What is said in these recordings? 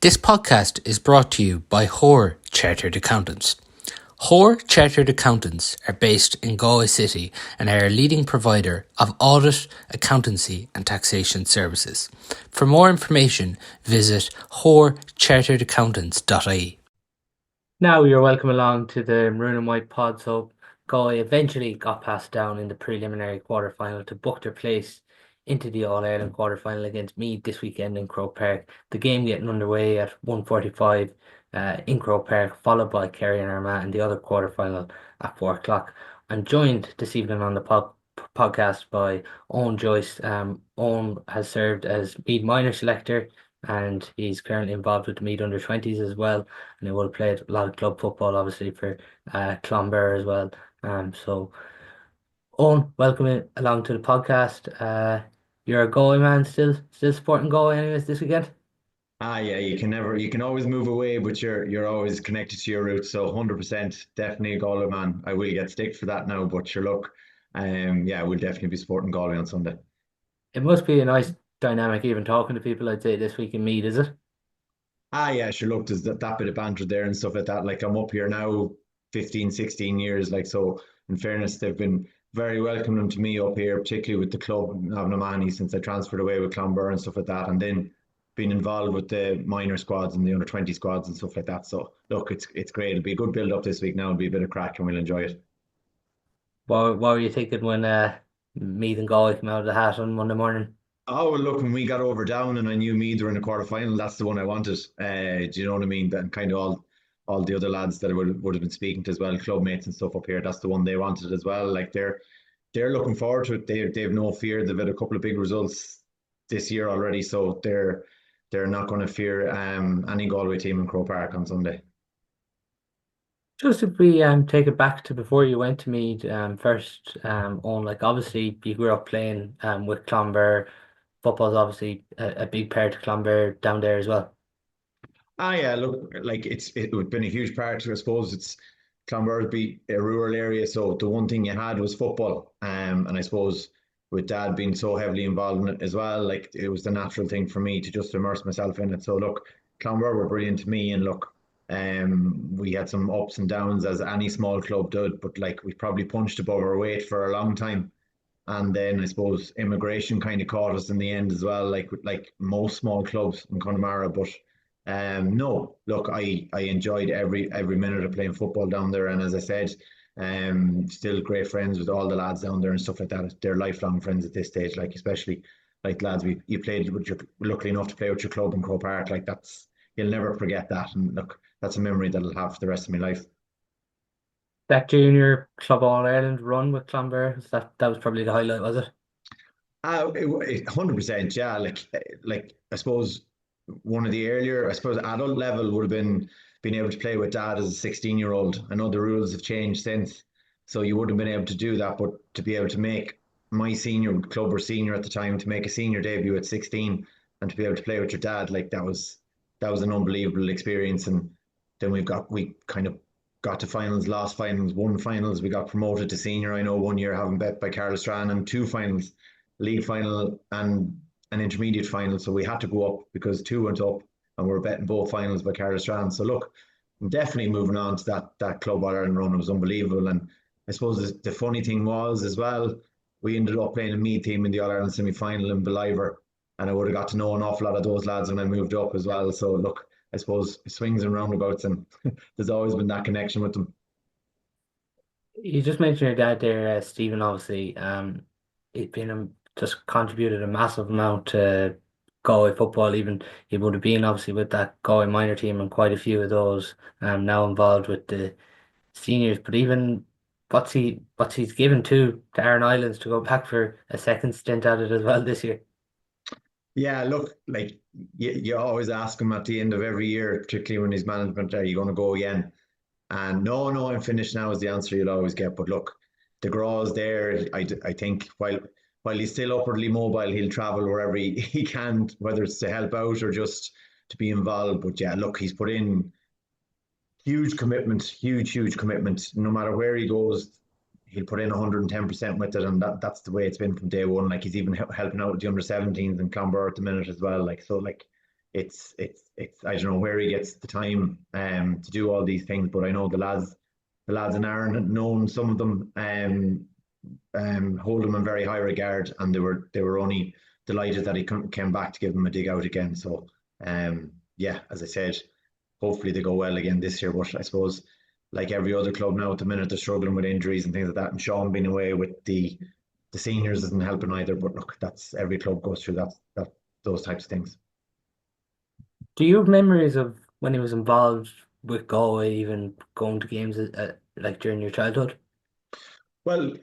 This podcast is brought to you by Hoare Chartered Accountants. Hoare Chartered Accountants are based in Galway City and are a leading provider of audit, accountancy and taxation services. For more information, visit hoarecharteredaccountants.ie. Now you're welcome along to the Maroon and White pod. So Galway eventually got passed down in the preliminary quarter-final to book their place into the All-Ireland quarter-final against Meath this weekend in Croker Park. The game getting underway at 1:45 in Croker Park, followed by Kerry and Armagh in the other quarter-final at 4 o'clock. I'm joined this evening on the podcast by Eoin Joyce. Eoin has served as Meath minor selector and he's currently involved with the Meath under-20s as well, and he will have played a lot of club football obviously for Clonbur as well. So Owen, welcome along to the podcast. You're a Galway man, still supporting Galway anyways this weekend? Yeah, you can always move away, but you're always connected to your roots. So 100%, definitely a Galway man. I will get stick for that now, but sure, look, yeah, we'll definitely be supporting Galway on Sunday. It must be a nice dynamic even talking to people, I'd say, this week in Meath, is it? Yeah, sure, look, there's that bit of banter there and stuff like that. Like I'm up here now 15, 16 years, like so. In fairness, they've been very welcoming to me up here, particularly with the club having a money since I transferred away with Clonbur and stuff like that, and then being involved with the minor squads and the under 20 squads and stuff like that. So look, it's great. It'll be a good build up this week now. It'll be a bit of crack and we'll enjoy it. What were you thinking when Meath and Galway came out of the hat on Monday morning? Oh, well, look, when we got over down and I knew Meath were in the quarter final, that's the one I wanted. Do you know what I mean? And kind of all the other lads that I would have been speaking to as well, club mates and stuff up here, that's the one they wanted as well. Like they're looking forward to it. They've no fear. They've had a couple of big results this year already, so they're not going to fear any Galway team in Croke Park on Sunday. Just if we take it back to before you went to Meath first, on like obviously you grew up playing with Clonbur. Football's obviously a big part of Clonbur down there as well. Yeah, look, like it's been a huge part. I suppose it's Clonbur be a rural area, so the one thing you had was football. And I suppose with Dad being so heavily involved in it as well, like it was the natural thing for me to just immerse myself in it. So look, Clonbur were brilliant to me, and look, we had some ups and downs as any small club did, but like we probably punched above our weight for a long time. And then I suppose immigration kind of caught us in the end as well, like most small clubs in Connemara. But no, look, I enjoyed every minute of playing football down there, and as I said, still great friends with all the lads down there and stuff like that. They're lifelong friends at this stage, like especially like lads you played with, you're lucky enough to play with your club in Croke Park. Like that's you'll never forget that, and look, that's a memory that I'll have for the rest of my life. That junior club All Ireland run with Clonbur, that was probably the highlight, was it? 100%, yeah. Like I suppose one of the earlier, I suppose adult level would have been being able to play with Dad as a 16-year-old. I know the rules have changed since, so you wouldn't have been able to do that. But to be able to make my senior club or senior at the time to make a senior debut at 16 and to be able to play with your dad, like that was an unbelievable experience. And then we kind of got to finals, lost finals, won finals. We got promoted to senior. I know one year having bet by Carl Strand and two finals, league final and an intermediate final. So we had to go up because two went up and we were betting both finals by Carl Strand. So look, definitely moving on to that Club All Ireland run. It was unbelievable. And I suppose the funny thing was as well, we ended up playing a Meath team in the All Ireland semi final in Beliver. And I would have got to know an awful lot of those lads when I moved up as well. So look, I suppose swings and roundabouts, and there's always been that connection with them. You just mentioned your dad there, Stephen, obviously. He's been just contributed a massive amount to Galway football. Even he would have been obviously with that Galway minor team and quite a few of those now involved with the seniors. But even what's he's given to Aran Islands to go back for a second stint at it as well this year. Yeah, look, like you always ask him at the end of every year, particularly when he's management, are you going to go again? And no, no, I'm finished now is the answer you'll always get. But look, the graw's there. I think while he's still upwardly mobile, he'll travel wherever he can, whether it's to help out or just to be involved. But yeah, look, he's put in huge commitment, huge commitment. No matter where he goes, he'll put in 110% with it, and that's the way it's been from day one. Like he's even helping out with the under 17s and Clonbur at the minute as well. Like so, like it's I don't know where he gets the time to do all these things, but I know the lads in Ireland had known some of them hold him in very high regard, and they were only delighted that he came back to give them a dig out again. So yeah, as I said, hopefully they go well again this year. But I suppose like every other club now at the minute, they're struggling with injuries and things like that. And Sean being away with the seniors isn't helping either. But look, that's every club goes through that those types of things. Do you have memories of when he was involved with Galway, even going to games like during your childhood? Well,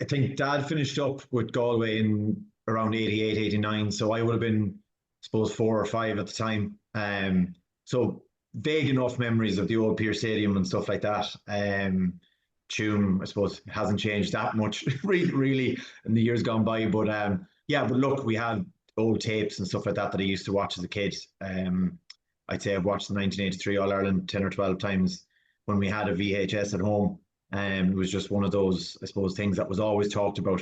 I think Dad finished up with Galway in around 88, 89. So I would have been, I suppose, 4 or 5 at the time. So vague enough memories of the old Pier Stadium and stuff like that. Tuam, I suppose, hasn't changed that much really in the years gone by. But yeah, but look, we had old tapes and stuff like that I used to watch as a kid. I'd say I've watched the 1983 All Ireland 10 or 12 times when we had a VHS at home. It was just one of those, I suppose, things that was always talked about.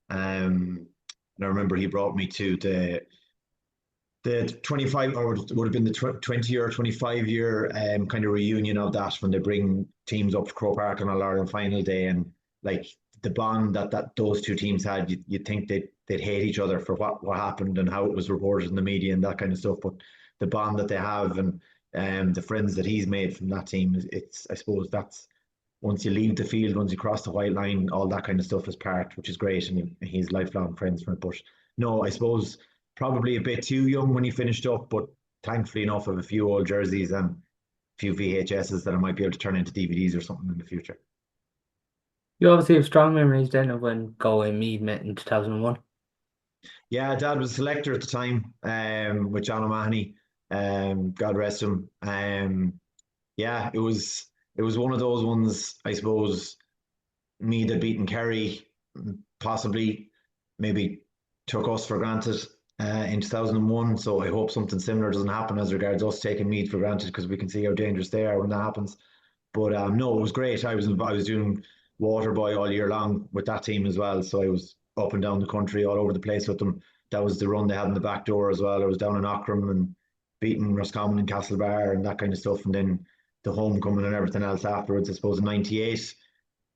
And I remember he brought me to the 25, or it would have been the 20 or 25 year kind of reunion of that, when they bring teams up to Croker Park on All Ireland final day, and like the bond that those two teams had, you'd think they'd hate each other for what happened and how it was reported in the media and that kind of stuff. But the bond that they have, and the friends that he's made from that team, it's, I suppose, that's once you leave the field, once you cross the white line, all that kind of stuff is part, which is great, and he's lifelong friends from it. But no, I suppose probably a bit too young when he finished up, but thankfully enough of a few old jerseys and a few VHSs that I might be able to turn into DVDs or something in the future. You obviously have strong memories then of when Galway and Meath met in 2001. Yeah, Dad was a selector at the time, with John O'Mahony, God rest him. Yeah, it was one of those ones, I suppose. Meath had beaten Kerry, possibly, maybe took us for granted in 2001. So I hope something similar doesn't happen as regards us taking Meath for granted, because we can see how dangerous they are when that happens. But no, it was great. I was doing Waterboy all year long with that team as well. So I was up and down the country, all over the place with them. That was the run they had in the back door as well. I was down in Ockram and beating Roscommon and Castlebar and that kind of stuff. And then the homecoming and everything else afterwards, I suppose, in 98.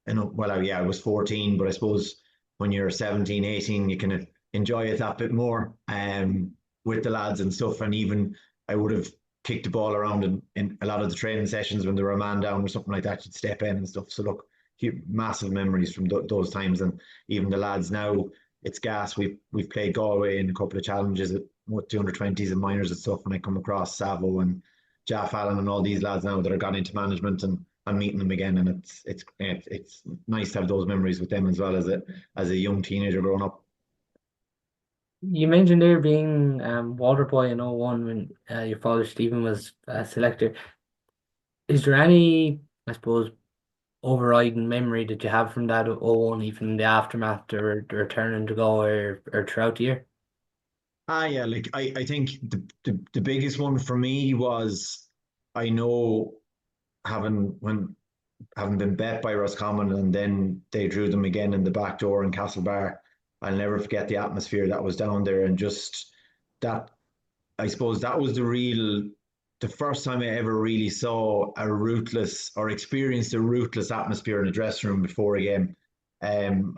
And well, yeah, I was 14, but I suppose when you're 17, 18, you can enjoy it that bit more with the lads and stuff. And even I would have kicked the ball around in a lot of the training sessions when there were a man down or something like that, you'd step in and stuff. So look, massive memories from those times. And even the lads now, it's gas. We've played Galway in a couple of challenges at what 220s and minors and stuff. And I come across Savo and Jaff Allen and all these lads now that are gone into management, and I'm meeting them again, and it's nice to have those memories with them as well as a young teenager growing up. You mentioned there being Waterboy in '01 when your father Stephen was a selector. Is there any, I suppose, overriding memory that you have from that '01, even in the aftermath or the returning to go or throughout the year? Yeah, like I think the biggest one for me was, I know, having been bet by Roscommon and then they drew them again in the back door in Castlebar. I'll never forget the atmosphere that was down there, and just that, I suppose that was the first time I ever really saw a ruthless, or experienced a ruthless atmosphere in a dressing room before a game. Um,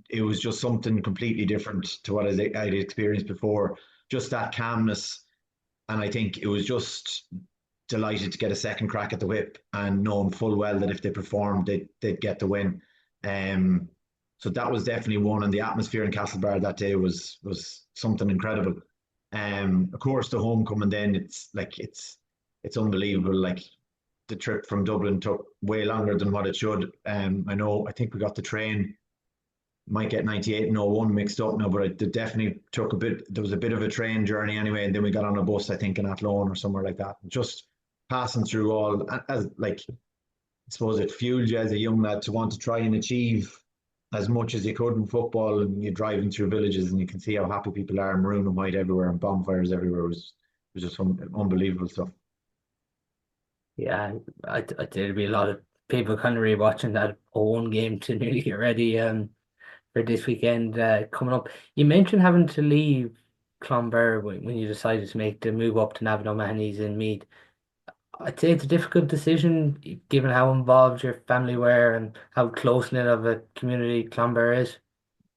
it was just something completely different to what I'd experienced before. Just that calmness, and I think it was just delighted to get a second crack at the whip, and knowing full well that if they performed, they'd get the win. Um, so that was definitely one, and the atmosphere in Castlebar that day was something incredible. Of course, the homecoming then, it's unbelievable. Like, the trip from Dublin took way longer than what it should. I think we got the train, might get 98 and '01 mixed up now, but it definitely took a bit. There was a bit of a train journey anyway, and then we got on a bus, I think, in Athlone or somewhere like that. Just passing through all, as like, I suppose it fueled you as a young lad to want to try and achieve as much as you could in football. And you're driving through villages and you can see how happy people are, maroon and white everywhere and bonfires everywhere. It was just unbelievable stuff. Yeah, I'd say there'd be a lot of people kind of rewatching that '01 game to nearly get ready for this weekend coming up. You mentioned having to leave Clonbur when you decided to make the move up to Navan O'Mahony's in Meath. I'd say it's a difficult decision given how involved your family were and how close-knit of a community Clonbur is.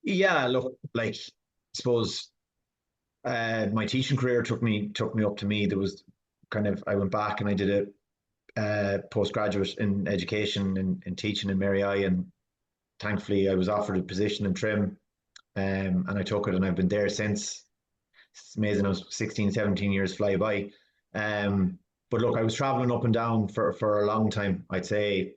Yeah, look, like I suppose my teaching career took me up to me. There was kind of I went back and I did a postgraduate in education in teaching in Mary I, and thankfully I was offered a position in Trim, and I took it, and I've been there since. It's amazing. I was 16, 17 years fly by. Um, but look, I was traveling up and down for a long time. I'd say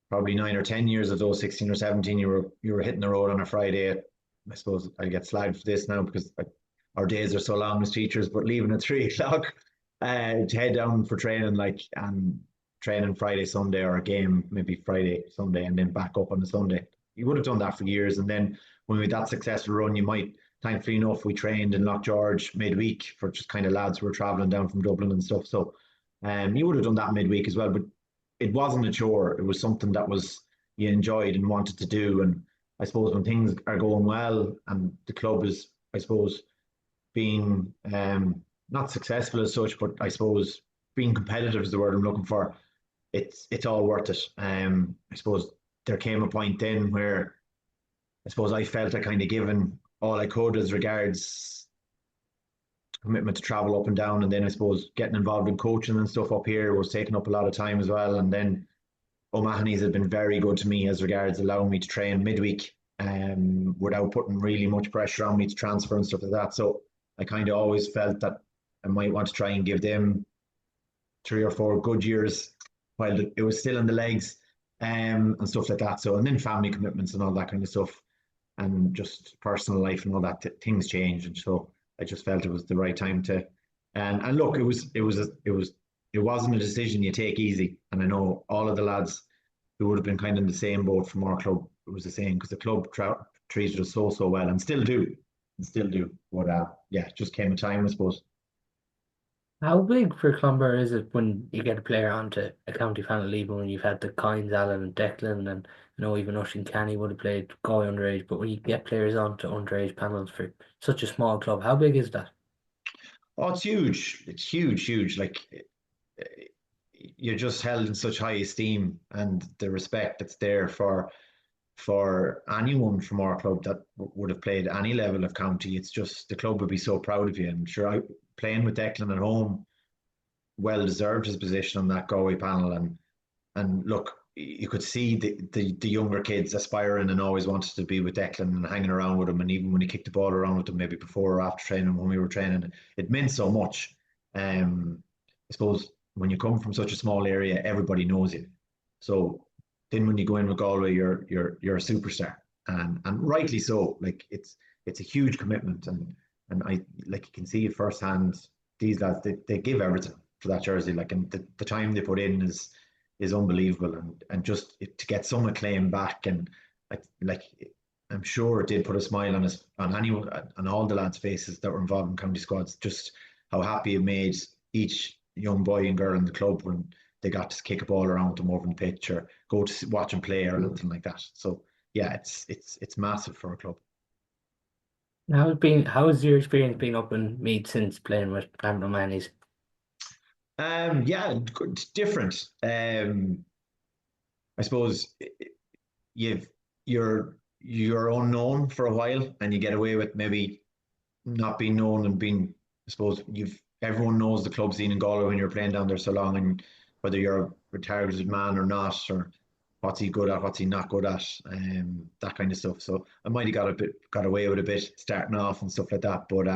probably 9 or 10 years of those 16 or 17, you were hitting the road on a Friday. I suppose I get slagged for this now because our days are so long as teachers, but leaving at 3 o'clock to head down for training, like, and training Friday, Sunday, or a game maybe Friday, Sunday, and then back up on the Sunday. You would have done that for years. And then when we had that successful run, you might, thankfully enough, we trained in Loch George midweek for just kind of lads who were traveling down from Dublin and stuff. So you would have done that midweek as well. But it wasn't a chore. It was something that was you enjoyed and wanted to do. And I suppose when things are going well and the club is, I suppose, being not successful as such, but I suppose being competitive is the word I'm looking for. It's all worth it. I suppose there came a point then where I suppose I felt I kind of given all I could as regards commitment to travel up and down, and then I suppose getting involved in coaching and stuff up here was taking up a lot of time as well. And then O'Mahony's had been very good to me as regards allowing me to train midweek without putting really much pressure on me to transfer and stuff like that. So I kind of always felt that I might want to try and give them 3 or 4 good years while it was still in the legs and stuff like that. So, and then family commitments and all that kind of stuff, and just personal life and all that, things change. And so I just felt it was the right time to, and look, it wasn't a decision you take easy. And I know all of the lads who would have been kind of in the same boat from our club, it was the same because the club treated us so well and still do. And still do. But yeah, it just came a time, I suppose. How big for Clonbur is it when you get a player onto a county panel, even when you've had the Kynes, Allen and Declan, and I know even Oisin Canny would have played Galway underage, but when you get players onto underage panels for such a small club, how big is that? Oh, it's huge. It's huge, huge. Like you're just held in such high esteem, and the respect that's there for anyone from our club that would have played any level of county. It's just the club would be so proud of you. And sure, playing with Declan at home, well deserved his position on that Galway panel. And look, you could see the younger kids aspiring and always wanted to be with Declan and hanging around with him. And even when he kicked the ball around with him, maybe before or after training, when we were training, it meant so much. I suppose when you come from such a small area, everybody knows you. So then when you go in with Galway, you're a superstar, and rightly so. Like it's a huge commitment, and I like you can see it firsthand. These lads, they give everything for that jersey. Like, and the time they put in is unbelievable, and just to get some acclaim back, and like I'm sure it did put a smile on anyone, on all the lads' faces that were involved in county squads. Just how happy it made each young boy and girl in the club when they got to kick a ball around with them over the pitch or go to watch them play or anything like that. So yeah, it's massive for a club. How has your experience been up in Meath since playing with Navan O'Mahony's? Yeah, different. I suppose you've you're unknown for a while, and you get away with maybe not being known and being. I suppose you've everyone knows the club scene in Galway when you're playing down there so long, and whether you're a targeted man or not, or what's he good at, what's he not good at, that kind of stuff. So I might have got away with a bit starting off and stuff like that. But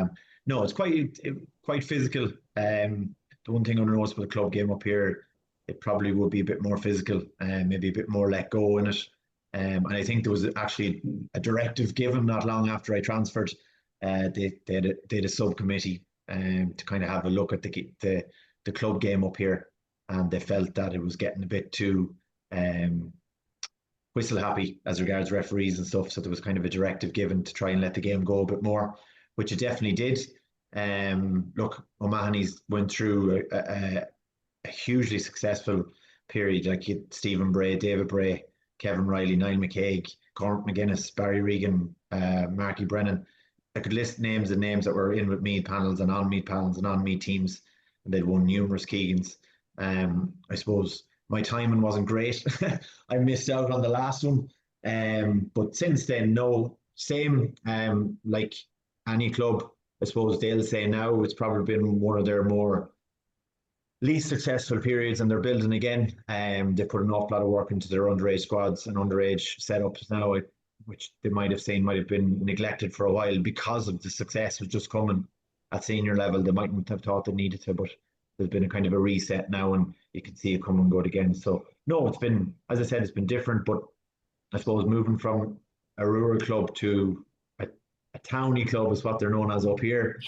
no, it's quite physical. The one thing I noticed with the club game up here, it probably would be a bit more physical and maybe a bit more let go in it. And I think there was actually a directive given not long after I transferred. They had a subcommittee to kind of have a look at the club game up here, and they felt that it was getting a bit too whistle happy as regards referees and stuff. So there was kind of a directive given to try and let the game go a bit more, which it definitely did. Look, O'Mahony's went through a hugely successful period. Like Stephen Bray, David Bray, Kevin Riley, Niall McCaig, Cormac McGuinness, Barry Regan, Marky Brennan. I could list names and names that were in with Meath panels and on Meath panels and on Meath teams, and they'd won numerous Keegans. I suppose my timing wasn't great. I missed out on the last one. But since then, no, same. Like any club, I suppose they'll say now it's probably been one of their more least successful periods, and they're building again. They put an awful lot of work into their underage squads and underage setups now, which they might have seen might have been neglected for a while because of the success was just coming at senior level. They mightn't have thought they needed to, but there's been a kind of a reset now, and you can see it come and go again. So no, it's been, as I said, it's been different, but I suppose moving from a rural club to a towny club is what they're known as up here.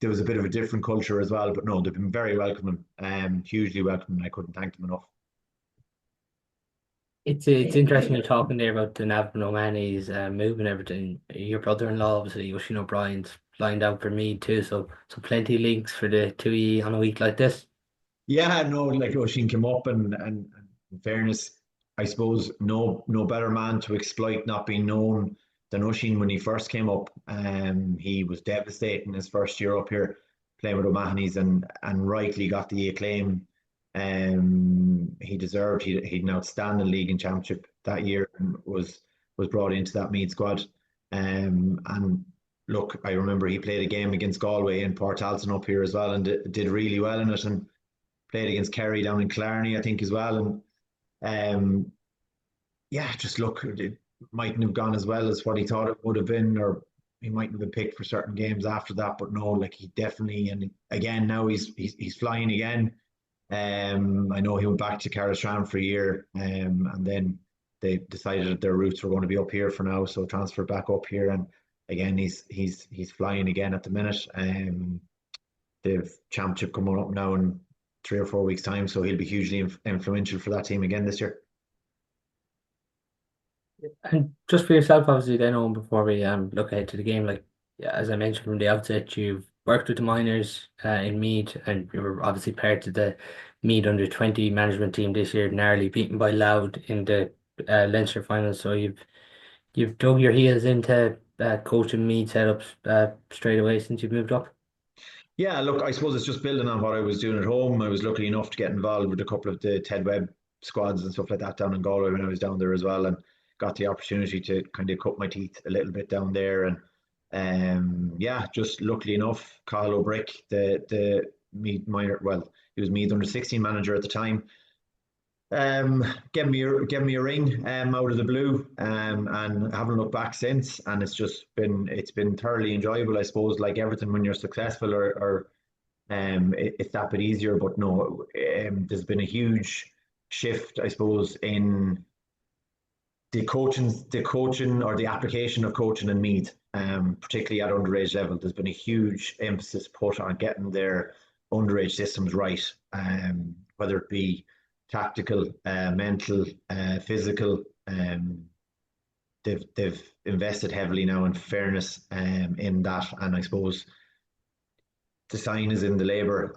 There was a bit of a different culture as well, but no, they've been very welcoming, hugely welcoming. I couldn't thank them enough. It's interesting you're talking there about the Navan O'Mahony's moving everything. Your brother-in-law, obviously, Oisin O'Brien's lined out for me too, so plenty of links for the two of you on a week like this. Yeah, no, like Oisin came up, and in fairness, I suppose no better man to exploit not being known than Oisin when he first came up. He was devastating his first year up here playing with O'Mahony's, and rightly got the acclaim he deserved. He'd an outstanding league and championship that year, and was brought into that Meath squad. And look, I remember he played a game against Galway and Port Alton up here as well, and did really well in it, and played against Kerry down in Killarney, I think, as well. And yeah, just look, it mightn't have gone as well as what he thought it would have been, or he mightn't have been picked for certain games after that. But no, like he definitely, and again now he's flying again. I know he went back to Carrickstran for a year, and then they decided that their roots were going to be up here for now, so transferred back up here, and again he's flying again at the minute. They've championship coming up now in 3 or 4 weeks' time, so he'll be hugely influential for that team again this year. And just for yourself, obviously, then on before we look ahead to the game, like yeah, as I mentioned from the outset, you've worked with the minors in Meath, and you were obviously part of the Meath under 20 management team this year, narrowly beaten by Loud in the Leinster final. So you've dug your heels into coaching Meath setups straight away since you've moved up. Yeah, look, I suppose it's just building on what I was doing at home. I was lucky enough to get involved with a couple of the Ted Webb squads and stuff like that down in Galway when I was down there as well, and got the opportunity to kind of cut my teeth a little bit down there. And yeah, just luckily enough, Carl O'Brick, the Meath minor, well, he was Meath under 16 manager at the time, gave me a ring out of the blue, and haven't looked back since. And it's been thoroughly enjoyable. I suppose like everything when you're successful, or it's that bit easier. But no, there's been a huge shift, I suppose, in the coaching or the application of coaching in Meath, particularly at underage level. There's been a huge emphasis put on getting their underage systems right, whether it be tactical, mental, physical. They've invested heavily now in fairness in that, and I suppose the sign is in the labour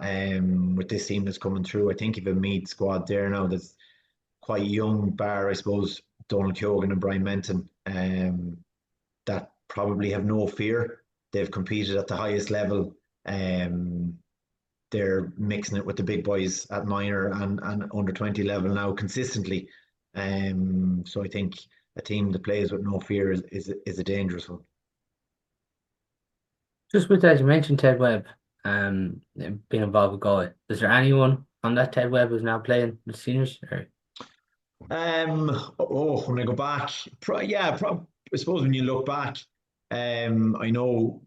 with this team that's coming through. I think you've a Meath squad there now that's quite young, bar I suppose Donald Keoghan and Brian Menton, that probably have no fear. They've competed at the highest level. They're mixing it with the big boys at minor and under 20 level now consistently. So I think a team that plays with no fear is a dangerous one. Just with that, you mentioned Ted Webb, being involved with Galway. Is there anyone on that Ted Webb who's now playing with seniors? Or? When I go back, I suppose when you look back, I know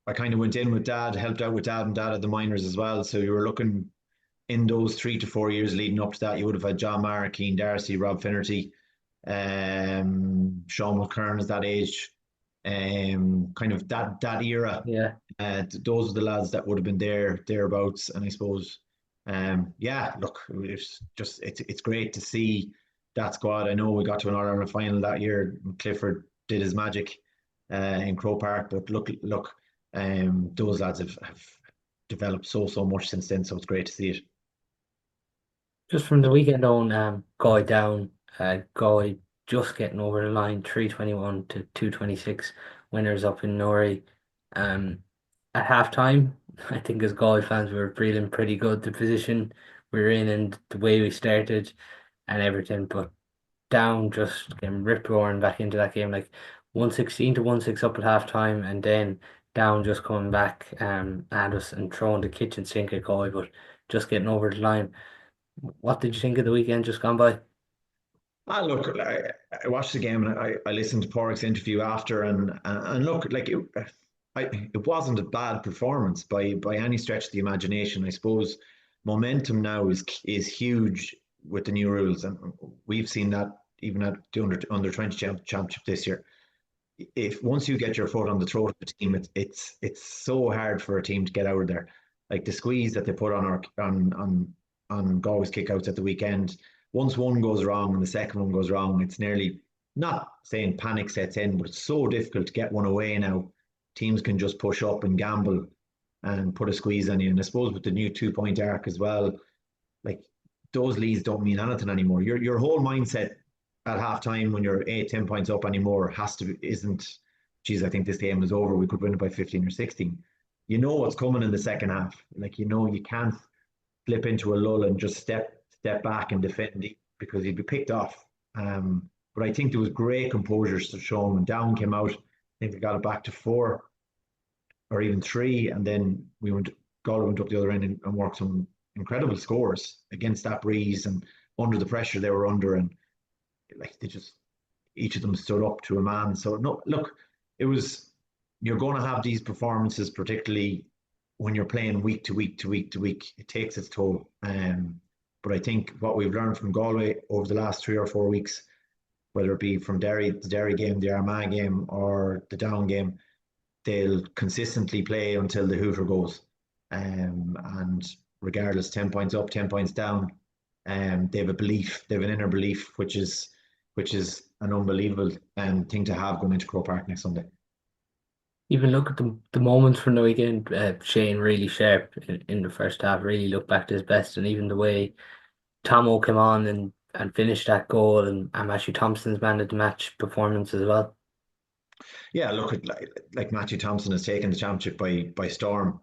I kind of went in with Dad, helped out with Dad, and Dad at the minors as well. So you were looking in those 3 to 4 years leading up to that, you would have had John Maher, Keane Darcy, Rob Finnerty, Sean McKern is that age, kind of that era. Yeah. Those are the lads that would have been there thereabouts, and I suppose, yeah, look, it's great to see that squad. I know we got to an All-Ireland final that year. Clifford did his magic in Croke Park, but look, those lads have developed so much since then. So it's great to see it. Just from the weekend on, Galway down, Galway just getting over the line, 321 to 226, winners up in Nori. Um, at half time, I think as Galway fans, we were feeling pretty good. The position we were in and the way we started and everything, but Down just getting rip roaring back into that game, like 116 to 1-6 up at half time, and then Down just coming back at us and throwing the kitchen sink at Galway, but just getting over the line. What did you think of the weekend just gone by? Look, I watched the game and I listened to Porrick's interview after, and look, like it wasn't a bad performance by any stretch of the imagination. I suppose momentum now is huge with the new rules, and we've seen that even at the under 20 championship this year. If once you get your foot on the throat of the team, it's so hard for a team to get out of there. Like the squeeze that they put on our on Galway's kickouts at the weekend. Once one goes wrong and the second one goes wrong, it's nearly not saying panic sets in, but it's so difficult to get one away now. Teams can just push up and gamble and put a squeeze on you. And I suppose with the new 2 point arc as well, like those leads don't mean anything anymore. Your whole mindset at half time when you're 8, 10 points up anymore has to isn't, geez, I think this game is over. We could win it by 15 or 16. You know what's coming in the second half. Like you know you can't slip into a lull and just step back and defend because you'd be picked off. But I think there was great composure to show them. And Down came out. I think they got it back to 4 or even 3, and then Galway went up the other end and worked some incredible scores against that breeze and under the pressure they were under, and like they just each of them stood up to a man. So no, look, it was you're going to have these performances, particularly when you're playing week to week to week to week. It takes its toll. But I think what we've learned from Galway over the last 3 or 4 weeks, whether it be from the Derry game, the Armagh game, or the Down game, they'll consistently play until the hooter goes. And regardless, 10 points up, 10 points down, they have a belief, they have an inner belief, which is an unbelievable thing to have going into Croke Park next Sunday. Even look at the moments from the weekend. Shane really sharp in the first half, really looked back to his best, and even the way Tomo came on and finished that goal, and Matthew Thompson's man of the match performance as well. Yeah, look at like Matthew Thompson has taken the championship by storm.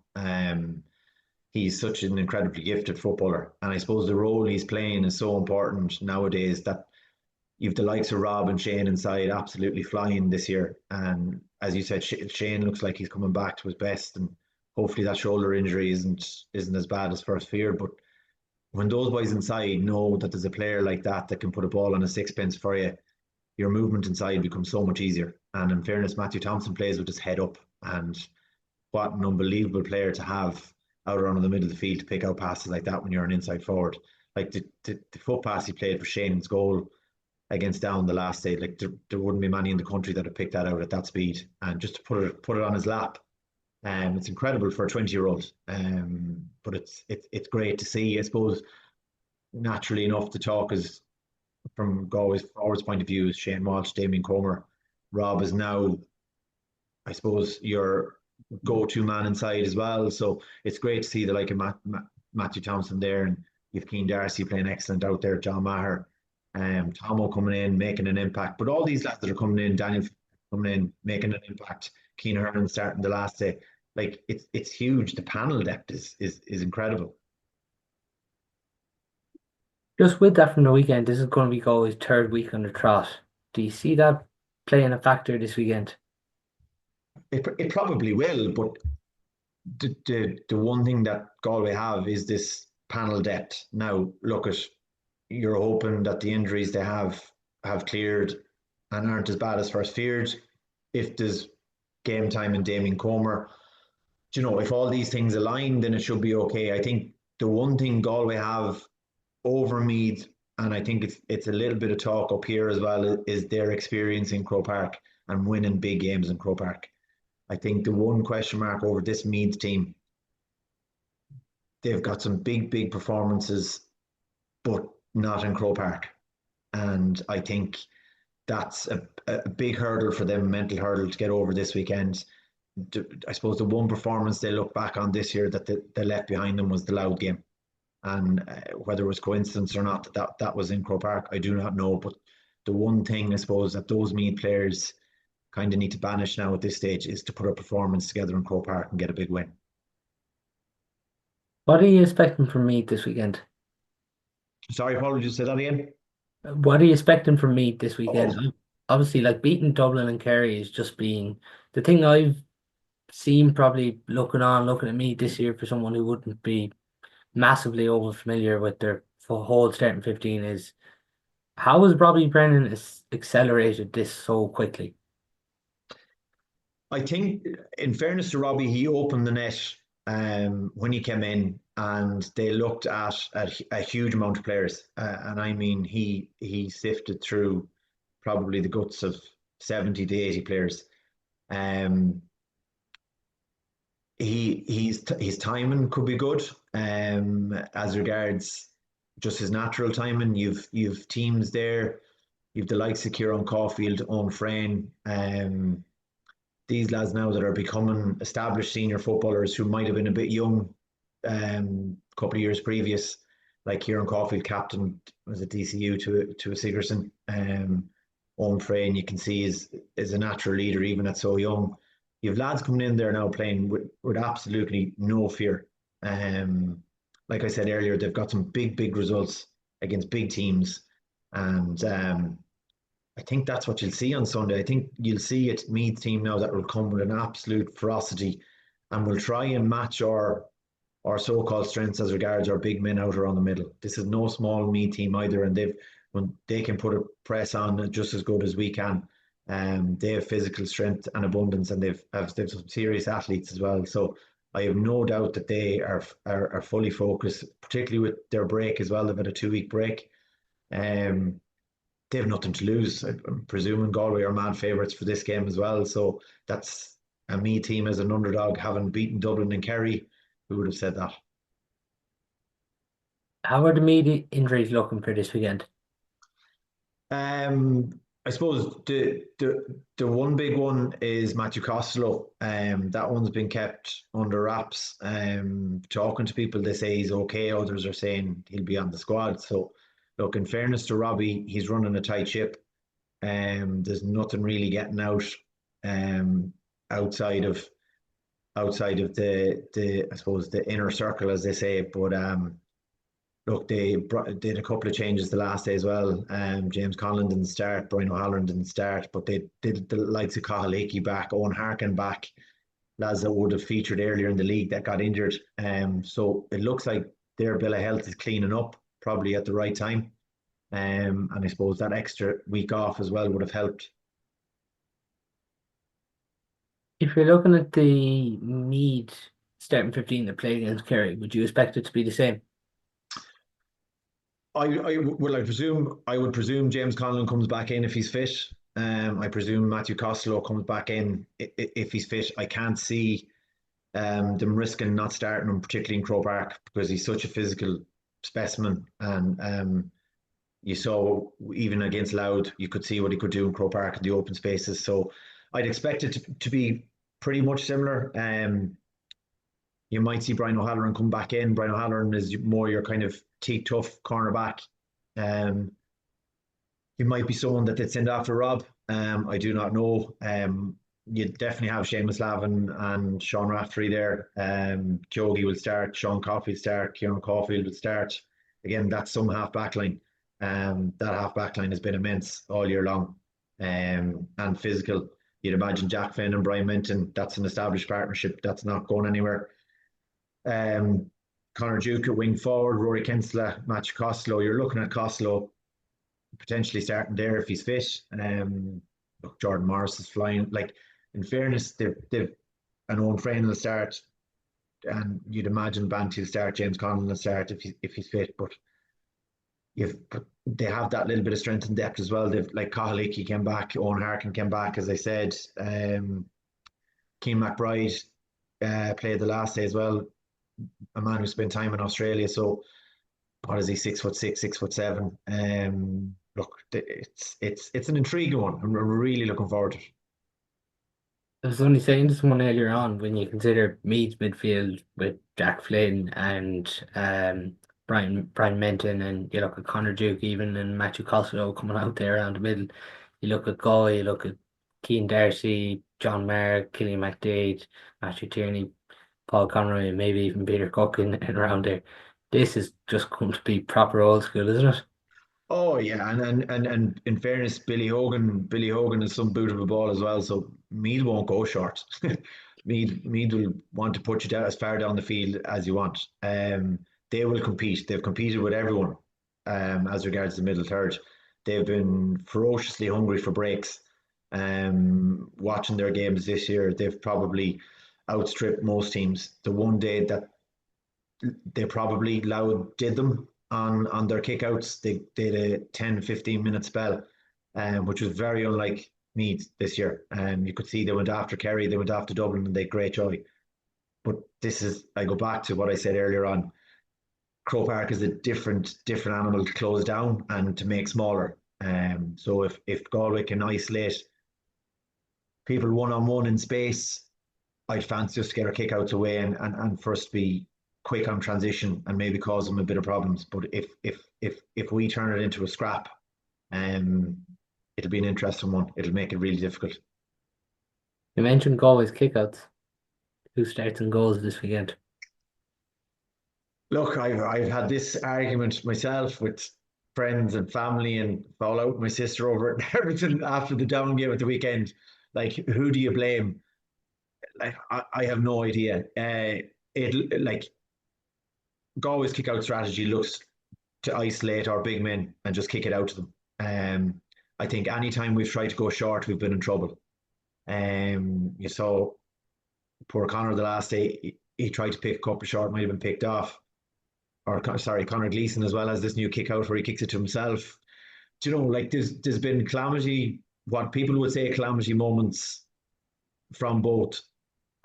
He's such an incredibly gifted footballer, and I suppose the role he's playing is so important nowadays that you've the likes of Rob and Shane inside absolutely flying this year. And as you said, Shane looks like he's coming back to his best, and hopefully that shoulder injury isn't as bad as first feared. But when those boys inside know that there's a player like that can put a ball on a sixpence for you, your movement inside becomes so much easier. And in fairness, Matthew Thompson plays with his head up, and what an unbelievable player to have out around in the middle of the field to pick out passes like that when you're an inside forward. Like the foot pass he played for Shane's goal against Down the last day, like there wouldn't be many in the country that have picked that out at that speed, and just to put it on his lap, it's incredible for a 20-year-old. But it's great to see. I suppose naturally enough, the talk is from Galway's forwards point of view is Shane Walsh, Damien Comer. Rob is now, I suppose, your go-to man inside as well. So it's great to see the like of Matthew Thompson there, and you've Keen Darcy playing excellent out there, John Maher, Tomo coming in making an impact. But all these lads that are coming in, Daniel coming in making an impact, Keen Hearn starting the last day, like it's huge. The panel depth is incredible. Just with that from the weekend, this is going to be Galway's third week on the trot. Do you see that playing a factor this weekend? It probably will, but the one thing that Galway have is this panel depth. Now, look at you're hoping that the injuries they have cleared and aren't as bad as first feared. If there's game time in Damien Comer, if all these things align, then it should be okay. I think the one thing Galway have over Meath, and I think it's a little bit of talk up here as well, is their experience in Croke Park and winning big games in Croke Park. I think the one question mark over this Meath team, they've got some big performances, but not in Croke Park. And I think that's a big hurdle for them, mental hurdle to get over this weekend. I suppose the one performance they look back on this year that they left behind them was the Louth game. And whether it was coincidence or not that was in Croke Park, I do not know. But the one thing I suppose that those Meath players kind of need to banish now at this stage is to put a performance together in Croke Park and get a big win. What are you expecting from Meath this weekend? Sorry, Paul, would you say that again? What are you expecting from Meath this weekend? Oh, Obviously, like beating Dublin and Kerry is just being the thing I've seen probably looking at Meath this year for someone who wouldn't be massively over familiar with their whole starting 15 is how has Robbie Brennan accelerated this so quickly? I think, in fairness to Robbie, he opened the net when he came in, and they looked at a huge amount of players, and I mean he sifted through probably the guts of 70 to 80 players. Um, his timing could be good. As regards just his natural timing, you've teams there. You've the likes of Kieran Caulfield, Owen Frayne, these lads now that are becoming established senior footballers who might have been a bit young a couple of years previous, like Kieran Caulfield, captain was at DCU to a Sigerson. Owen Frayne, you can see is a natural leader even at so young. You have lads coming in there now playing with absolutely no fear. Um, like I said earlier, they've got some big results against big teams, and I think that's what you'll see on Sunday. I think you'll see it Meath team now that will come with an absolute ferocity and will try and match our so-called strengths as regards our big men out around the middle. This is no small Meath team either, and when they can put a press on just as good as we can. They have physical strength and abundance, and they've some serious athletes as well. So I have no doubt that they are fully focused, particularly with their break as well. They've had a 2 week break. Um, they have nothing to lose. I'm presuming Galway are mad favourites for this game as well. So that's a me team as an underdog, having beaten Dublin and Kerry. Who would have said that? How are the Meath injuries looking for this weekend? I suppose the one big one is Matthew Costello. That one's been kept under wraps. Talking to people, they say he's okay. Others are saying he'll be on the squad. So, look, in fairness to Robbie, he's running a tight ship. There's nothing really getting out um, outside of the I suppose the inner circle, as they say. But look, did a couple of changes the last day as well. James Conlon didn't start, Brian O'Halloran didn't start, but they did the likes of Cathal Hickey back, Owen Harkin back, lads that would have featured earlier in the league that got injured. So it looks like their bill of health is cleaning up, probably at the right time. And I suppose that extra week off as well would have helped. If you're looking at the Meath starting 15 that played against Kerry, would you expect it to be the same? I would presume James Conlon comes back in if he's fit. I presume Matthew Costello comes back in if he's fit. I can't see them risking not starting him, particularly in Croke Park, because he's such a physical specimen. And you saw even against Loud, you could see what he could do in Croke Park in the open spaces. So I'd expect it to be pretty much similar. You might see Brian O'Halloran come back in. Brian O'Halloran is more your kind of teak tough cornerback. Um, he might be someone that they'd send after Rob. I do not know. You definitely have Seamus Lavin and Sean Raftery there. Kyogi will start. Sean Coffey will start. Kieran Caulfield will start. Again, that's some half back line. That half back line has been immense all year long, and physical. You'd imagine Jack Finn and Brian Minton. That's an established partnership. That's not going anywhere. Um, Connor Duke at wing forward, Rory Kinsella, Matthew Costello. You're looking at Costello potentially starting there if he's fit. Look, Jordan Morris is flying. Like, in fairness, they've an Owen Frayne will start, and you'd imagine Banty will start, James Conlon will start if he's fit. But they have that little bit of strength and depth as well. They've like Cathal Hickey came back, Owen Harkin came back, as I said. Keane McBride played the last day as well, a man who spent time in Australia. So what is he? 6'6", 6'7". Look, it's an intriguing one. I'm really looking forward to it. I was only saying to someone earlier on when you consider Meath midfield with Jack Flynn and Brian Menton, and you look at Connor Duke even and Matthew Costello coming out there around the middle. You look at Guy, you look at Keane Darcy, John Maher, Killian McDade, Matthew Tierney, Paul Conroy, and maybe even Peter Cook in around there. This is just going to be proper old school, isn't it? Oh yeah, and in fairness, Billy Hogan is some boot of a ball as well. So Meath won't go short. Meath will want to put you down as far down the field as you want. They will compete. They've competed with everyone. As regards the middle third, they've been ferociously hungry for breaks. Watching their games this year, they've probably outstripped most teams. The one day that they probably Loud did them on their kickouts. They did a 10-15 minute spell, which was very unlike Meath this year. You could see they went after Kerry, they went after Dublin, and they had great joy. But this is, I go back to what I said earlier on. Croke Park is a different animal to close down and to make smaller. So if Galway can isolate people one on one in space, I'd fancy us to get our kickouts away and first be quick on transition and maybe cause them a bit of problems. But if we turn it into a scrap, um, it'll be an interesting one. It'll make it really difficult. You mentioned Galway's kickouts. Who starts and goals this weekend? Look, I've had this argument myself with friends and family and fall out with my sister over it and everything after the down game at the weekend. Like, who do you blame? Like, I have no idea. It like Galway's kick out strategy looks to isolate our big men and just kick it out to them. I think anytime we've tried to go short, we've been in trouble. You saw poor Connor the last day. He tried to pick a couple short, might have been picked off. Or sorry, Connor Gleeson as well as this new kick out where he kicks it to himself. Do you know, like there's been calamity, what people would say calamity moments from both.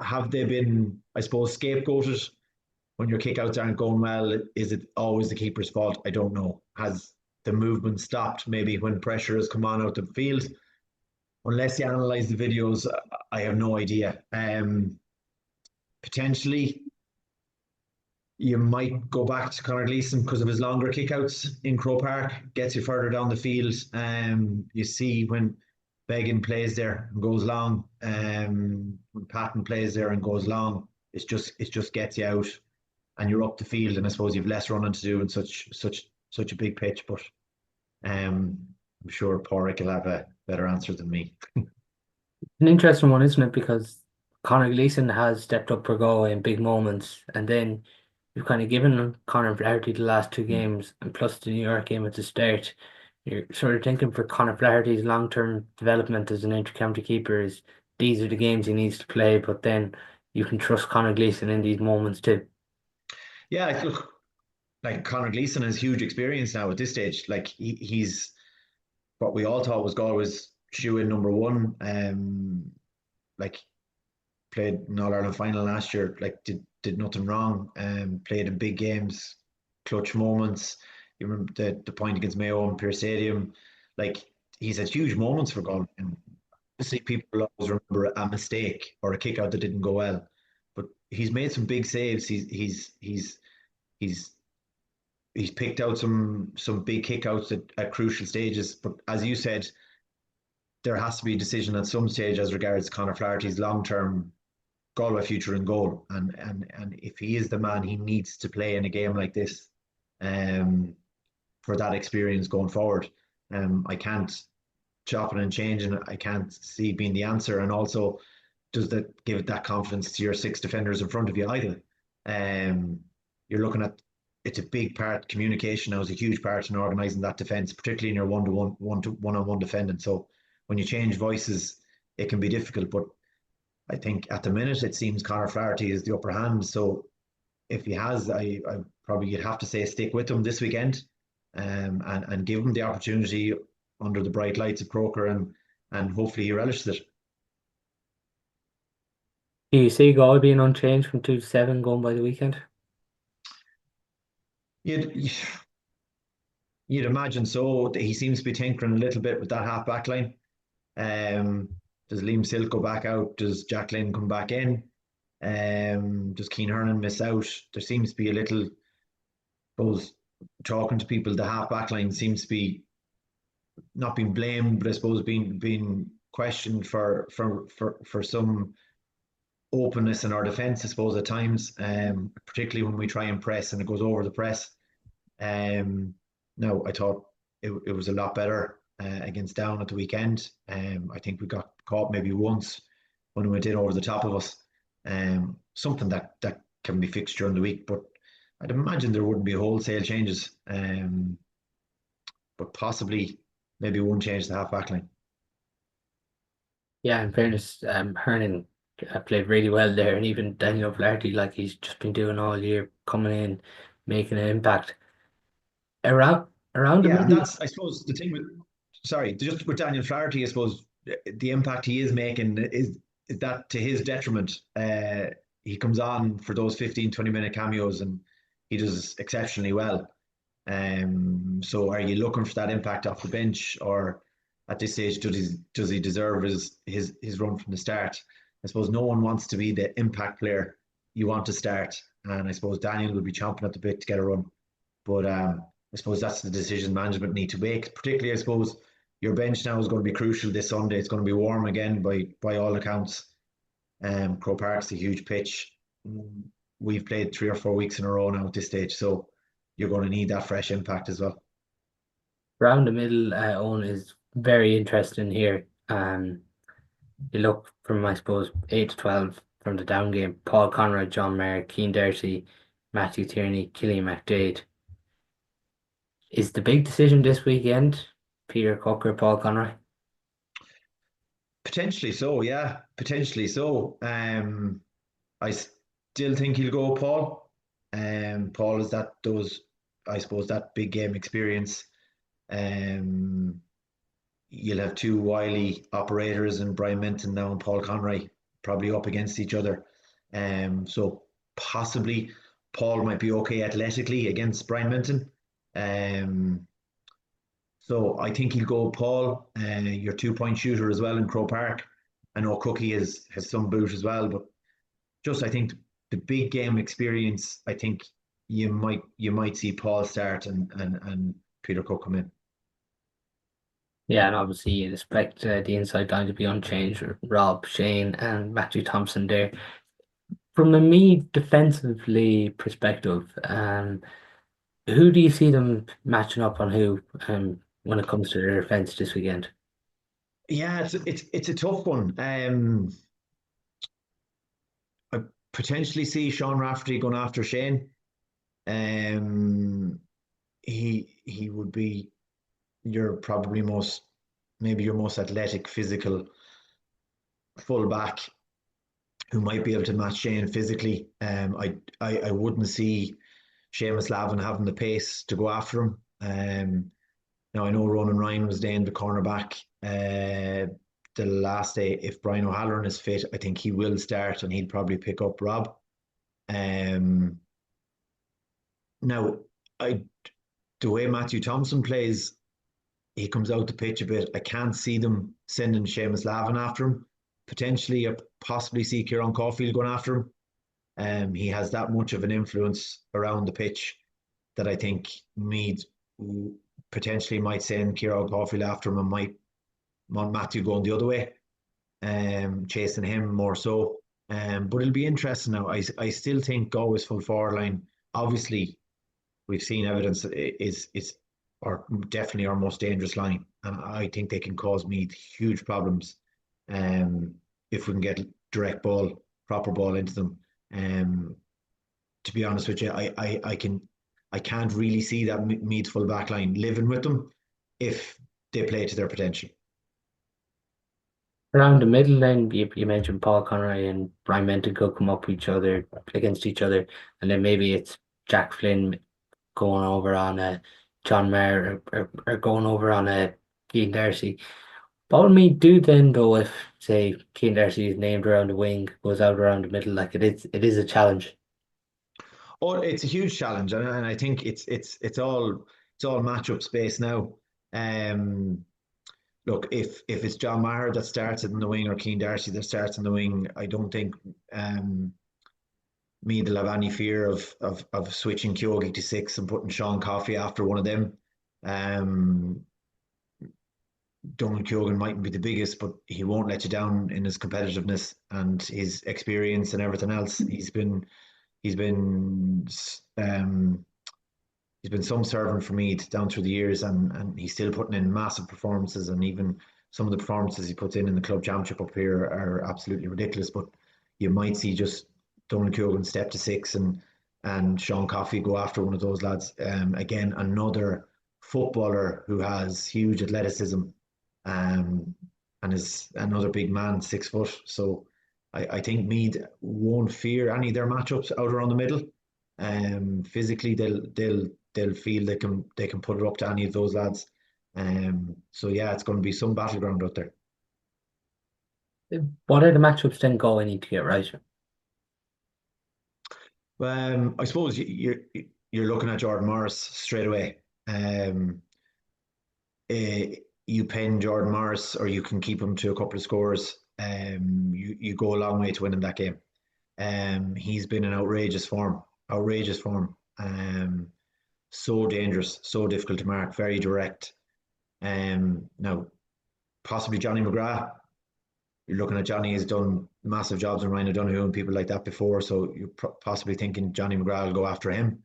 Have they been, I suppose, scapegoated when your kickouts aren't going well? Is it always the keeper's fault? I don't know. Has the movement stopped maybe when pressure has come on out the field? Unless you analyse the videos, I have no idea. Potentially, you might go back to Conor Gleeson because of his longer kickouts in Croke Park, gets you further down the field. You see when Began plays there and goes long, when Patton plays there and goes long, it just gets you out and you're up the field, and I suppose you've less running to do in such a big pitch. But I'm sure Porrick will have a better answer than me. An interesting one, isn't it? Because Conor Gleeson has stepped up for Galway in big moments, and then you've kind of given Conor Flaherty the last two games, and plus the New York game at the start. You're sort of thinking for Conor Flaherty's long-term development as an inter-county keeper is these are the games he needs to play, but then you can trust Conor Gleeson in these moments too. Yeah, look, like Conor Gleeson has huge experience now at this stage. Like he's what we all thought was Galway's shoe in number one. Like played an All Ireland final last year. Like did nothing wrong. Played in big games, clutch moments. You remember the point against Mayo in Pearse Stadium. Like he's had huge moments for Galway. And obviously, people will always remember a mistake or a kick out that didn't go well. But he's made some big saves. He's he's picked out some big kickouts at crucial stages. But as you said, there has to be a decision at some stage as regards Conor Flaherty's long term Galway future in goal. And if he is the man, he needs to play in a game like this for that experience going forward. I can't chop it and change, and I can't see being the answer. And also, does that give it that confidence to your six defenders in front of you either? You're looking at it's a big part. Communication now is a huge part in organising that defence, particularly in your one-on-one defending. So when you change voices, it can be difficult. But I think at the minute it seems Conor Flaherty is the upper hand. So if he has, I probably you'd have to say stick with him this weekend, and give him the opportunity under the bright lights of Croker, and hopefully he relishes it. Do you see Galway being unchanged from 2-7 going by the weekend? You'd you'd imagine so. He seems to be tinkering a little bit with that half back line. Does Liam Silk go back out? Does Jack Lynn come back in? Does Keane Hernan miss out? There seems to be a little, I suppose, talking to people, the half back line seems to be not being blamed, but I suppose being questioned for some openness in our defence, I suppose, at times, particularly when we try and press and it goes over the press. No, I thought it was a lot better against Down at the weekend. I think we got caught maybe once when we went in over the top of us. Something that can be fixed during the week, but I'd imagine there wouldn't be wholesale changes. But possibly maybe one change the half back line. Yeah, in fairness, Hernan played really well there, and even Daniel Flaherty, like he's just been doing all year, coming in, making an impact around around the Yeah, and middle. that's I suppose the thing with sorry, just with Daniel Flaherty, I suppose the impact he is making is that to his detriment. He comes on for those 15-20 minute cameos and he does exceptionally well. So are you looking for that impact off the bench, or at this stage does he deserve his run from the start? I suppose no one wants to be the impact player you want to start, and I suppose Daniel would be chomping at the bit to get a run. But I suppose that's the decision management need to make. Particularly, I suppose your bench now is going to be crucial this Sunday. It's going to be warm again by all accounts. Crow Park's a huge pitch. We've played 3 or 4 weeks in a row now at this stage, so you're going to need that fresh impact as well. Around the middle, Owen is very interesting here. You look from, I suppose, 8 to 12 from the down game. Paul Conroy, John Maher, Keane Darcy, Matthew Tierney, Killian McDade. Is the big decision this weekend Peter Croker, Paul Conroy? Potentially so, yeah, potentially so. I still think he'll go Paul. Paul is I suppose, that big game experience. Um, you'll have two wily operators in Brian Menton now and Paul Conroy probably up against each other. So possibly Paul might be okay athletically against Brian Menton. Um, so I think he'll go Paul, your 2 point shooter as well in Crow Park. I know Cookie has some boot as well, but just I think the big game experience, I think you might see Paul start and Peter Cook come in. Yeah, and obviously you'd expect the inside line to be unchanged with Rob, Shane, and Matthew Thompson there. From a me defensively perspective, who do you see them matching up on who when it comes to their defense this weekend? Yeah, it's a tough one. I potentially see Sean Rafferty going after Shane. Um, he would be your probably most maybe your most athletic, physical full back who might be able to match Shane physically. I wouldn't see Seamus Lavin having the pace to go after him. Now I know Ronan Ryan was named the cornerback the last day. If Brian O'Halloran is fit, I think he will start and he'll probably pick up Rob. Um, now I the way Matthew Thompson plays, he comes out the pitch a bit. I can't see them sending Seamus Lavin after him. Potentially, I possibly see Kieran Caulfield going after him. He has that much of an influence around the pitch that I think Meath potentially might send Kieran Caulfield after him and might want Matthew going the other way, chasing him more so. But it'll be interesting now. I still think Galway's full forward line, obviously, we've seen evidence that is or definitely our most dangerous line, and I think they can cause Meath huge problems if we can get direct ball, proper ball into them. Um, to be honest with you, I can't really see that Meath full back line living with them if they play to their potential. Around the middle, then you mentioned Paul Conroy and Brian Menton could come up against each other, and then maybe it's Jack Flynn going over on John Maher or going over on Keane Darcy. What would me do then though if say Keane Darcy is named around the wing, goes out around the middle, like it is a challenge. Oh, it's a huge challenge, and I think it's all matchup space now. Um, Look, if it's John Maher that starts it in the wing or Keane Darcy that starts in the wing, I don't think me will have any fear of switching Kyogi to six and putting Sean Coffey after one of them. Um, Donald Keogan mightn't be the biggest, but he won't let you down in his competitiveness and his experience and everything else. He's been um, he's been some servant for me down through the years, and he's still putting in massive performances, and even some of the performances he puts in the club championship up here are absolutely ridiculous. But you might see just Donald Keogan step to six, and Sean Coffey go after one of those lads. Again, another footballer who has huge athleticism, and is another big man, 6 foot. So I think Meath won't fear any of their matchups out around the middle. Physically, they'll feel they can put it up to any of those lads. So yeah, it's going to be some battleground out there. What are the matchups then Galway need to get right? I suppose you're looking at Jordan Morris straight away. You pen Jordan Morris, or you can keep him to a couple of scores. You go a long way to winning that game. He's been in outrageous form. So dangerous, so difficult to mark, very direct. Now, possibly Johnny McGrath. You're looking at Johnny has done massive jobs in Ryan O'Donoghue and people like that before, so you're possibly thinking Johnny McGrath will go after him.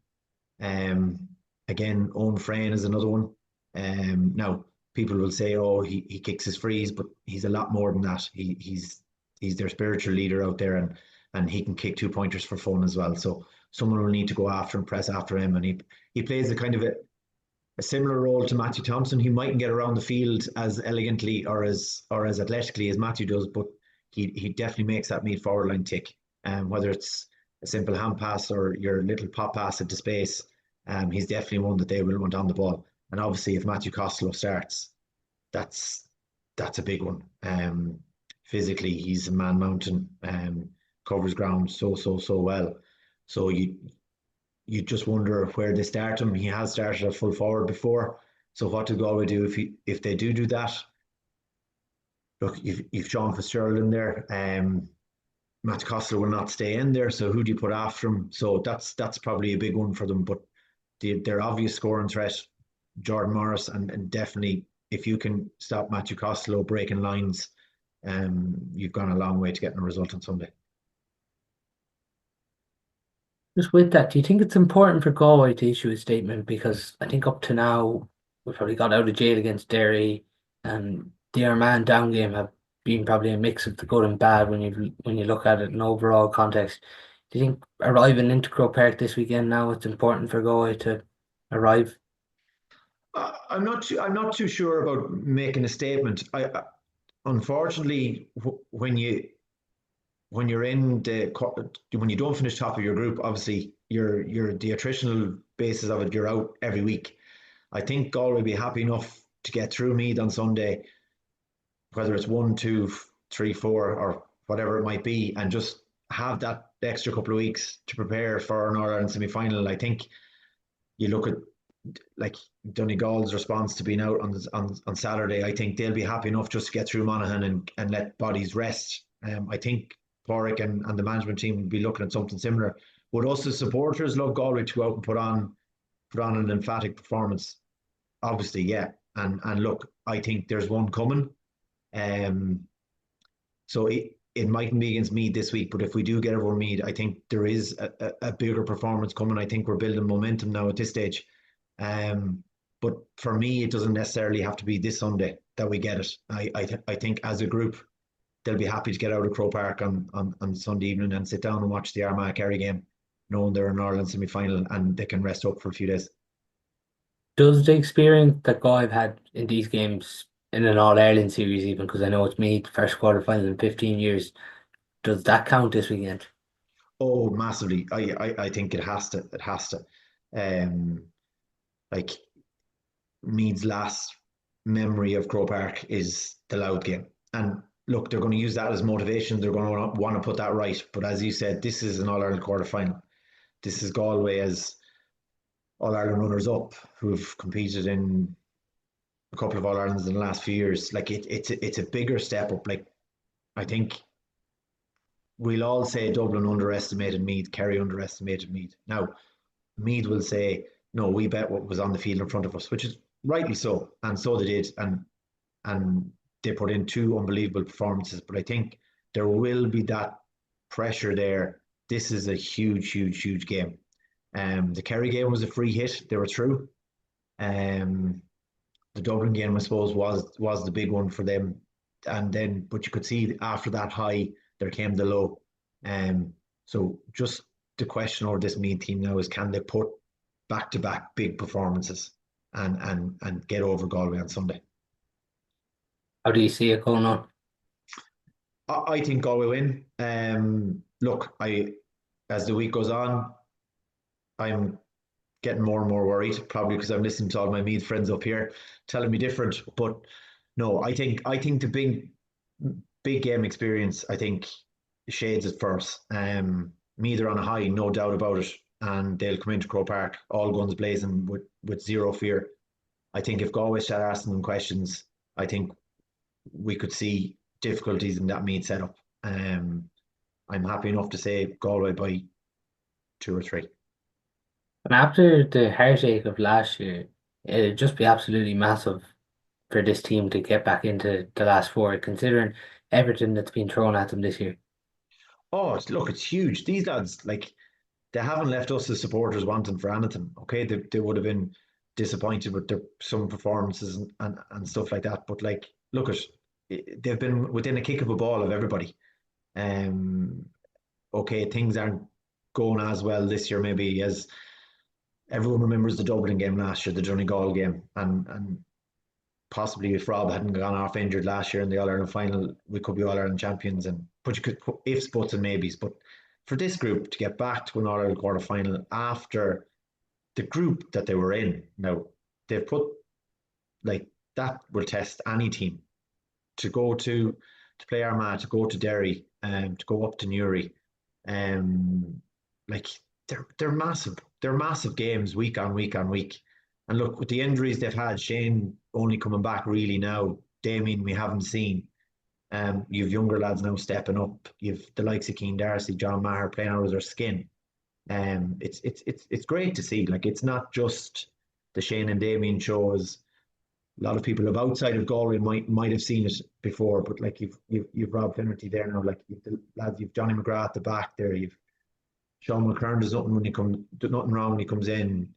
Um, Again, Owen Frayne is another one. Now, people will say, "Oh, he kicks his frees," but he's a lot more than that. He's their spiritual leader out there, and he can kick 2 pointers for fun as well. So someone will need to go after and press after him, and he plays a kind of a similar role to Matthew Thompson. He mightn't get around the field as elegantly or as athletically as Matthew does, but he definitely makes that mid forward line tick. Whether it's a simple hand pass or your little pop pass into space, he's definitely one that they will want on the ball. And obviously, if Matthew Costello starts, that's that's a big one. Physically, he's a man mountain. Covers ground so well. So you just wonder where they start him. He has started at full forward before. So what do Galway do if they do that? Look, you've Sean Fitzgerald in there. Matt Costello will not stay in there. So who do you put after him? So that's probably a big one for them. But their obvious scoring threat, Jordan Morris, and definitely if you can stop Matthew Costello breaking lines, you've gone a long way to getting a result on Sunday. Just with that, do you think it's important for Galway to issue a statement? Because I think up to now, we've probably got out of jail against Derry, and the Armagh down game have been probably a mix of the good and bad when you look at it in overall context. Do you think arriving into Croke Park this weekend now, it's important for Galway to arrive? I'm not too sure about making a statement. Unfortunately, when you're in when you don't finish top of your group, obviously you're the attritional basis of it. You're out every week. I think Galway will be happy enough to get through Meath on Sunday, whether it's 1, 2, 3, 4, or whatever it might be, and just have that extra couple of weeks to prepare for an All Ireland semi final. I think you look at like Donegal's response to being out on Saturday. I think they'll be happy enough just to get through Monaghan and let bodies rest. I think Porrick and the management team will be looking at something similar. Would us as supporters love Galway to go out and put on an emphatic performance? Obviously, yeah. And look, I think there's one coming. Um, so it mightn't be against Meath this week, but if we do get over Meath, I think there is a bigger performance coming. I think we're building momentum now at this stage. But for me, it doesn't necessarily have to be this Sunday that we get it. I think as a group, they'll be happy to get out of Croke Park on Sunday evening and sit down and watch the Armagh Kerry game, knowing they're in Ireland semi final and they can rest up for a few days. Does the experience that Galway have had in these games in an All Ireland series, even because I know it's Meath first quarter final in 15 years, does that count this weekend? Oh, massively. I think it has to. It has to. Um, like Meath's last memory of Croke Park is the Louth game. And look, they're going to use that as motivation. They're going to want to put that right. But as you said, this is an All Ireland quarter final. This is Galway as All Ireland runners up who've competed in a couple of All Irelands in the last few years. Like it's a bigger step up. Like I think we'll all say Dublin underestimated Meath, Kerry underestimated Meath. Now Meath will say, no, we bet what was on the field in front of us, which is rightly so, and so they did. And and they put in two unbelievable performances. But I think there will be that pressure there. This is a huge, huge, huge game. The Kerry game was a free hit. They were through. Um, the Dublin game, I suppose, was the big one for them. And then, but you could see after that high, there came the low. So just the question over this Meath team now is, can they put back to back big performances and get over Galway on Sunday? How do you see it going on? I think Galway win. Look, as the week goes on, I'm getting more and more worried, probably because I'm listening to all my Meath friends up here telling me different. But no, I think the big game experience, I think shades it first. Meath are on a high, no doubt about it, and they'll come into Croke Park all guns blazing with zero fear. I think if Galway start asking them questions, I think we could see difficulties in that Meath setup. I'm happy enough to say Galway by 2 or 3. And after the heartache of last year, it'd just be absolutely massive for this team to get back into the last four, considering everything that's been thrown at them this year. Oh, look, it's huge. These lads, like, they haven't left us as supporters wanting for anything. Okay, they would have been disappointed with some performances and stuff like that. But like, look at, they've been within a kick of a ball of everybody. Um, okay, things aren't going as well this year maybe as everyone remembers the Dublin game last year, the Donegal game, and possibly if Rob hadn't gone off injured last year in the All Ireland final, we could be All Ireland champions. And but you could put ifs, buts, and maybes. But for this group to get back to an All Ireland quarter final after the group that they were in, now they've put like that will test any team to go to play Armagh, to go to Derry, to go up to Newry, like they're massive. They're massive games week on week on week. And look, with the injuries they've had, Shane only coming back really now, Damien we haven't seen. You've younger lads now stepping up. You've the likes of Keane Darcy, John Maher playing out of their skin. It's great to see. Like it's not just the Shane and Damien show, as a lot of people of outside of Galway might have seen it before, but like you've Rob Finnerty there now, like you've the lads, you've Johnny McGrath at the back there, you've Sean McKern does nothing nothing wrong when he comes in.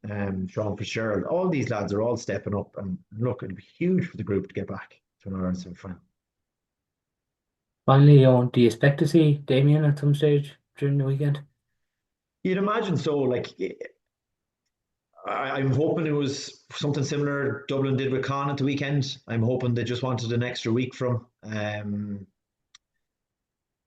Sean Fitzgerald, all these lads are all stepping up, and look, it'll be huge for the group to get back to an Ireland semi-final. Finally, Owen, do you expect to see Damien at some stage during the weekend? You'd imagine so. Like I'm hoping it was something similar Dublin did with Con at the weekend. I'm hoping they just wanted an extra week from. I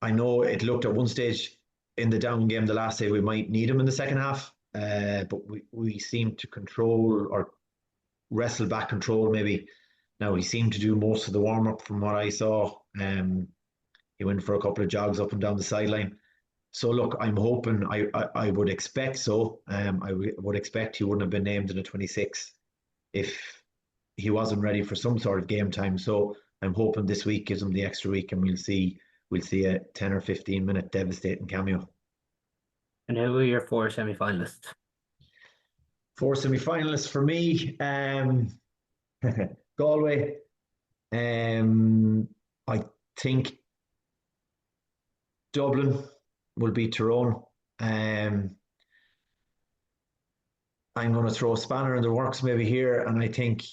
know it looked at one stage in the down game the last day we might need him in the second half, but we seemed to control or wrestle back control maybe. Now he seemed to do most of the warm up from what I saw. He went for a couple of jogs up and down the sideline. So look, I'm hoping I would expect so. Would expect he wouldn't have been named in the 26 if he wasn't ready for some sort of game time. So I'm hoping this week gives him the extra week, and we'll see a 10 or 15 minute devastating cameo. And who are your four semi-finalists? 4 semi-finalists for me. Galway. I think Dublin will beat Tyrone. I'm going to throw a spanner in the works maybe here, and I think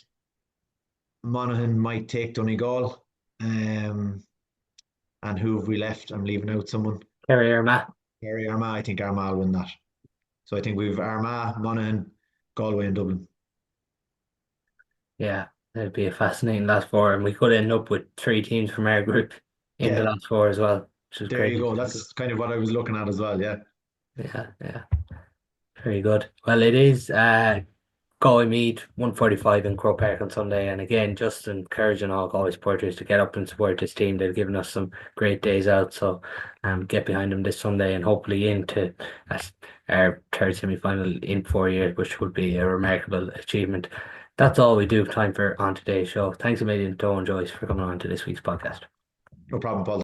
Monaghan might take Donegal. And who have we left? I'm leaving out someone. Kerry Armagh. Kerry Armagh. I think Armagh will win that. So I think we've Armagh, Monaghan, Galway, and Dublin. Yeah, it'd be a fascinating last four, and we could end up with three teams from our group in the Yeah, last four as well, which is there you crazy. go. That's kind of what I was looking at as well. Yeah. Yeah, yeah, very good. Well, it is Galway Meath 1:45 in Croke Park on Sunday, and again, just encouraging all Galway supporters to get up and support this team. They've given us some great days out, so get behind them this Sunday and hopefully into our third semi-final in 4 years, which would be a remarkable achievement. That's all we do have time for on today's show. Thanks a million to Eoin Joyce for coming on to this week's podcast. No problem, Paul.